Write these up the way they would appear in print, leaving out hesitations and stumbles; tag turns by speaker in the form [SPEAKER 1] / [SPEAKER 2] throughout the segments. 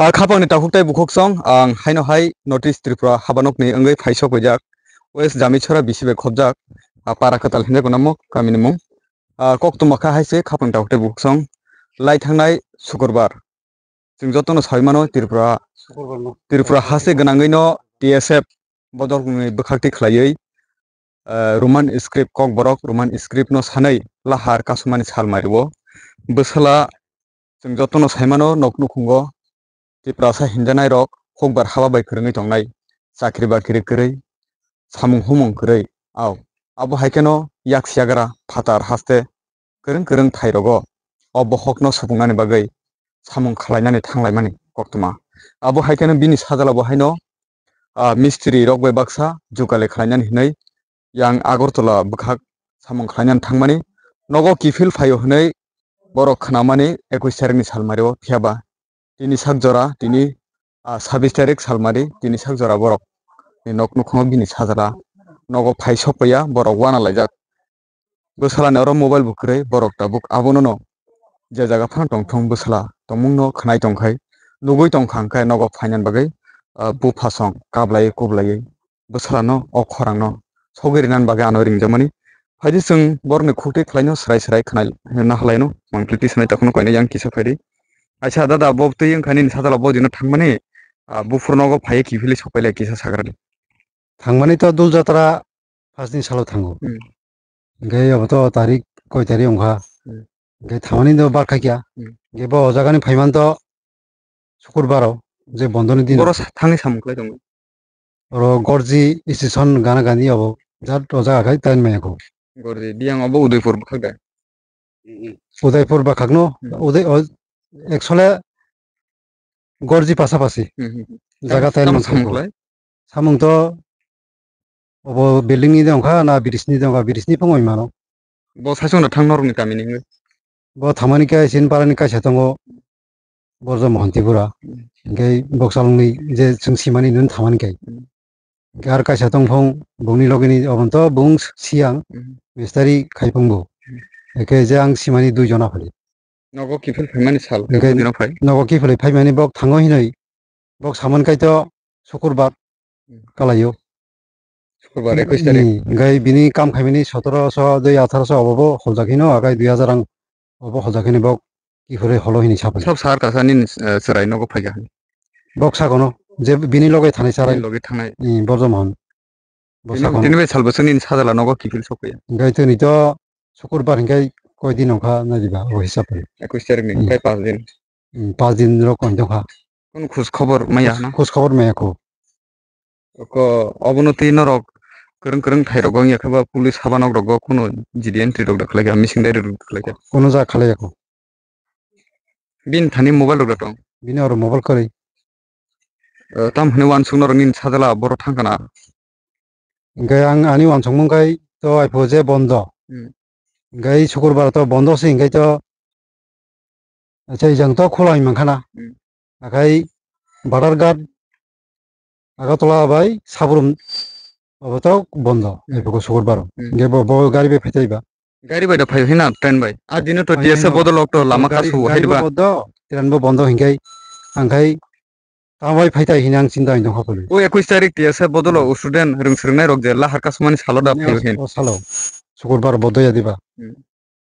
[SPEAKER 1] Khapang ni takuktai bukhok song ang haino hai notice tripura habanok ni angai phaisok wijak west jamichora bisibe khobjak para katal hinja gonamo kamini mung koktuma kha haise khapang takuktai bukhok song lai thangnai sukurbar jeng jotono saimano tripura hase gwnangui no TSF bodol ni bukhakti khlaiui Roman script kok borok Roman script no sanai lahar kasumani salmario bwsala jeng jotono saimano noknu khungo Tripura sa hinjanai rok hokbar haba bai kwrwngui tongnai chakri bakri kwrwi samung humung kwrwi abo haike no yak siagra phatar haste kwrwng kwrwng thai rogo o bohok no supungnani bagwi samung khlainani thanglaimani koktuma abo haike no bini sajala bo haino mistri rok bai baksa jukale khlainani hinui yang Agartala bwkhak samung khlainani thangmani nogo kifil phaio hinui borok khwnamani 21 tarikni salmario phiaba tini sakjora tini 26 tarik salmari tini sakjora borok ni nok nukhungo bini sajala nogo phaisokpaiya borok wana laijak bwsalani oro mobile bo kwrwi borok tabuk abono no je jaga phano tongthong bwsala tongmung no khnai tongkhai nugui tongkha hwnkhe nogo phainani bagwi buphasong kablaiui kublaiui bwsala no o khorang no sogui rinani bagwi ano ringjakmani phaidi chwng borokni khukti khlaino srai srai khnai na halaino mangpili tisnai tongkhano kaina yang kisa phaidi acha dada bo tui wngkha nini sajala bo dino thangmani bufur nogo phaiui kifili sokpailai kisa sagrani
[SPEAKER 2] thangmani to dul jatra pasni salo thango gai oboto tarik koi tarik ongkha gai thangmani do bar khaikya gai bo o jagani phaiman to sukurbaro je bondoni din
[SPEAKER 1] boro thangni samungklai dong
[SPEAKER 2] oro gorji station gana gani obo jat o jaga khai tan mayako
[SPEAKER 1] gorji diang obo Udaipur bukhakda
[SPEAKER 2] Udaipur bakhakno actually gorji pasapasi jaga tan
[SPEAKER 1] samungklai
[SPEAKER 2] samung to obo building ni dongkha na bridge ni dongkha bridge ni phangoi mano
[SPEAKER 1] bo saisongno thangnorokni kamini hingui
[SPEAKER 2] bo thamani kai sin parani kaisa tongo borjo mohantypura gai boksalungni je chung simani nun thamani kai ar kaisa tongphong bungni logini obonto bung siang mistari khaipungbo eke je ang simani dui jona phali
[SPEAKER 1] nogo kifil phaimani sal dino phai
[SPEAKER 2] nogo kifili phaimani bok thango hinoi bok saman kai to sukurbar kalaio
[SPEAKER 1] sukurbar 21 tarik
[SPEAKER 2] gai bini kam khaimani 1700 1800 obo holjakino agai 2000 ang obo holjakini bok kifili holo hini sapali
[SPEAKER 1] sab sar kasa nini serai nogo phaiga
[SPEAKER 2] bok sagono je bini logai thanai sarai
[SPEAKER 1] logi thangnai
[SPEAKER 2] borjo mohon
[SPEAKER 1] tini be sal bosong nini sajala nogo kifil sokpaiya
[SPEAKER 2] gai toni to sukurbar hingkai koi din ongkha najiba o hisab
[SPEAKER 1] 21 tarik ni prai 5 din
[SPEAKER 2] 5 din ro kon dongkha
[SPEAKER 1] kono khos khobor maya na
[SPEAKER 2] khos khobor mayako
[SPEAKER 1] ko obonoti norok kwrwng kwrwng thai rogo yakhaba police habanok rogo kono jidi entry rok dakhlaika missing diary rok dakhlaika
[SPEAKER 2] kono ja khalayako
[SPEAKER 1] bin thani mobile rok tong
[SPEAKER 2] bini oro mobile kori
[SPEAKER 1] tam hne wan sung norok nini sajala boro thangkana
[SPEAKER 2] gai ang ani wansongmung kai to aipo je bondo gai sukurbar to bondo se hingkai to acha ijang to khulai mankhana akai Badarghat Agartala bai Sabrum oboto bondo aipo sukurbar gai bo gari be phetaiba
[SPEAKER 1] gari bai da phaio hina train bai adino to TSF bodolok to lama kasu haiba
[SPEAKER 2] bodo train bo bondo hingkai angkai tamai phaitai hinang cinta indong khapoli
[SPEAKER 1] o 21 tarik TSF bodolo student rungsrungnai rok je lahar kasmani saloda phaio hin
[SPEAKER 2] o salo sukurbar bodo yadiba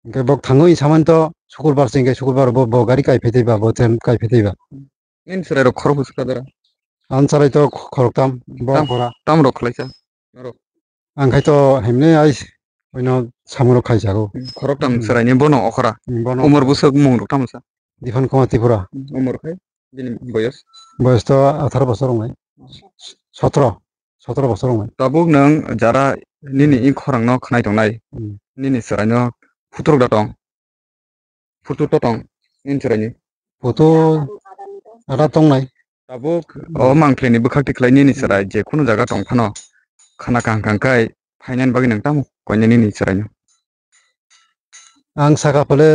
[SPEAKER 2] hingkai bok thangoi saman to sukurbar singkai sukurbar bo gari kai phetaiba bo train kai phetaiba
[SPEAKER 1] nin serai rok khorok huskadara
[SPEAKER 2] ansarai to khoroktam bo khora
[SPEAKER 1] tam rok khlaisa
[SPEAKER 2] angkai to hemne ais oino samurok khaisago
[SPEAKER 1] khoroktam serai ni bono okhora
[SPEAKER 2] bono
[SPEAKER 1] umur busuk mung rok tamsa
[SPEAKER 2] difan koma tripura
[SPEAKER 1] umur khai bini boyos
[SPEAKER 2] বয়স তো 18 বছর নাই 17 বছর নাই
[SPEAKER 1] tabuk nang jara nini ing khorang no khnai tongnai nini serai no futrok da tong futu to tong nin serai ni
[SPEAKER 2] photo ada tong nai
[SPEAKER 1] tabuk o mangkleni bukhakti khlai nini serai je kono jaga tongphano khana kangkangkai phainani bagi nang tam koine nini serai no
[SPEAKER 2] ang saka pole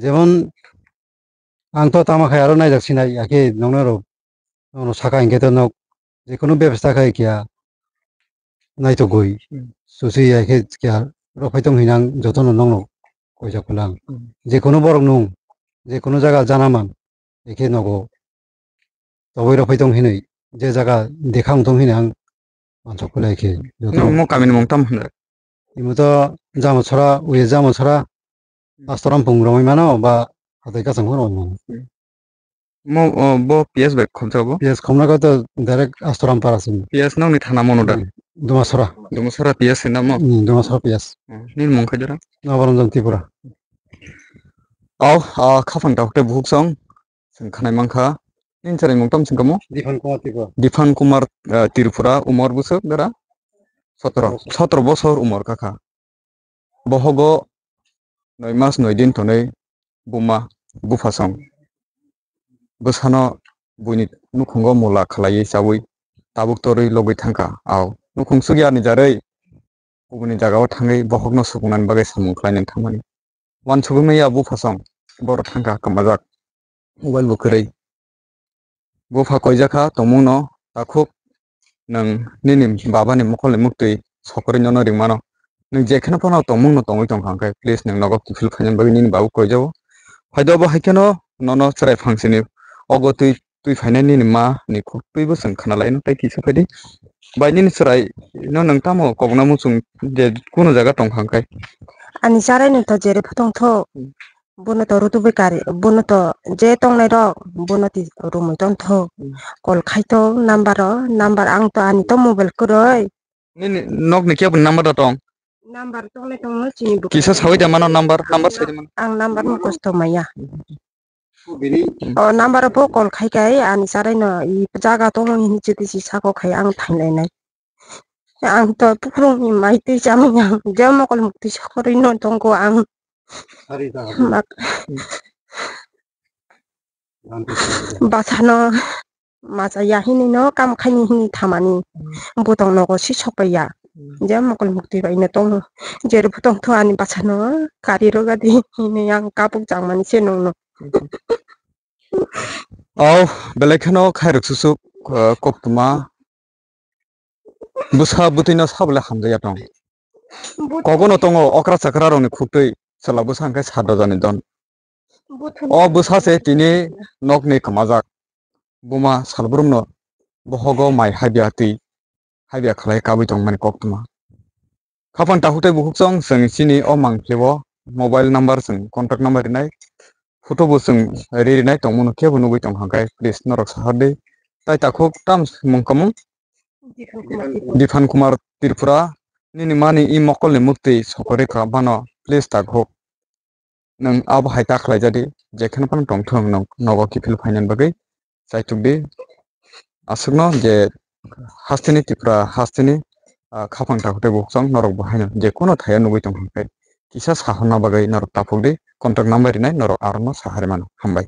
[SPEAKER 2] যেমন ang to tamakhai aro naijak sinai ake nongnaro nono saka ingke to nok jekono ব্যবস্থা khai kya nai to goi susi ake kya ropaitong hinang jotono nongno koijak pulang jekono borok nung जे कुनु जायगा जानामान एखे नगो तबैरा फैदों हिनै जे जायगा देखां दं हिनै आं मानसखौलाय एखे
[SPEAKER 1] Mo kami mong tam handa.
[SPEAKER 2] इमुतो जामोसरा उये जामोसरा आस्तराम पुंग्रमै मानो बा हाथाय कासां खरम
[SPEAKER 1] Mo bo PS back khomsa bo.
[SPEAKER 2] पियास खमनागा तो डाइरेक्ट आस्तराम पारासिम
[SPEAKER 1] PS nang ni thana mono da.
[SPEAKER 2] Dumusara
[SPEAKER 1] Dumusara PS na mo.
[SPEAKER 2] Dumusara पियास
[SPEAKER 1] Nin mong khajara.
[SPEAKER 2] नाबारम जों Tripura
[SPEAKER 1] Aw khafang ta hokte buhuk song. Sing khanai mangkha. Nin sarai mong tam sing kamo.
[SPEAKER 2] दिफान Kumar Tripura
[SPEAKER 1] Diphan Kumar Tirupura umur busuk dara 17 bosor umur kakha. Bohogo 9 mas 9 din tonei buma bufasong. Bosano buini nukhungo mola khalai chawi tabuk torui logoi thangka aw nukhung sugya ni jarei ubuni jagao thangai bohogno sukunan bagai samung khlainen thangmani wan sugumai ya bufasong bor thangka kamajak mobile bukrei bufa koijaka tomungno takhuk nang ninim babani mokhole muktui sokori nono ringmano nang jekhana pano tomungno tongoi tongkhangkai please nang nogok kifil phainen bagi nini babu koijao haido bo haikeno nono chrai phangsini ogo tui phainai nini ma ni khuk tui bo sing khana laino tai kisa phaidi bai nini chrai no nang tamo kogna musung je kuno jaga tongkhangkai
[SPEAKER 3] Ani sarai no to jere photong tho bono to rutu bekari bono to je tong nai ro bono ti rumoi ton tho kol khai to number ang to ani to mobile koroi
[SPEAKER 1] nini nok ni kya number da tong
[SPEAKER 3] number tong nai tong no chini bu
[SPEAKER 1] kisa sawi da mano number sawi man
[SPEAKER 3] ang number mo kosto maya o number po kol khai kai ani sarai no I jaga to mo ni chiti si sako khai ang thainai nai ang to pukrung ni mai ti chami ang jam kol mukti sakori no tong ko ang mak basano masa ya hini no kam khani hini thamani botong no ko si sokaya jam kol mukti bai na tong jere botong tho ani basano kari ro gadi hini yang kapuk jangmani se no no
[SPEAKER 1] aw belekhano khairuk susuk koktuma busa butino sabla hamjaya tong kogono tongo okra sakra roni khutui selabu sangkai sado jani don o busa se tini nokni kamajak buma salbrumno bohogo mai habia khalai kabui tong mani koktuma khapang tahute buhuk song sing sini o mangplebo mobile number sing contact number rinai photo bo sing rinai tongmuno kebo nugui tong hangkai please norok saharde tai takhuk tam mungkamung Diphan Kumar Tirupura nini mani I mokol ni mukti sokore ka bano please takhuk nang abo haita khlai jadi jekhana pan tongthong nogo kifil phainan bagai saitubdi asugno je hastini Tripura hastini khapang takhute buksong norok bahaina je kono thaya nugui tong hangkai kisa sahana bagai norok tapukdi contact number rinai norok arno sahare mano hambai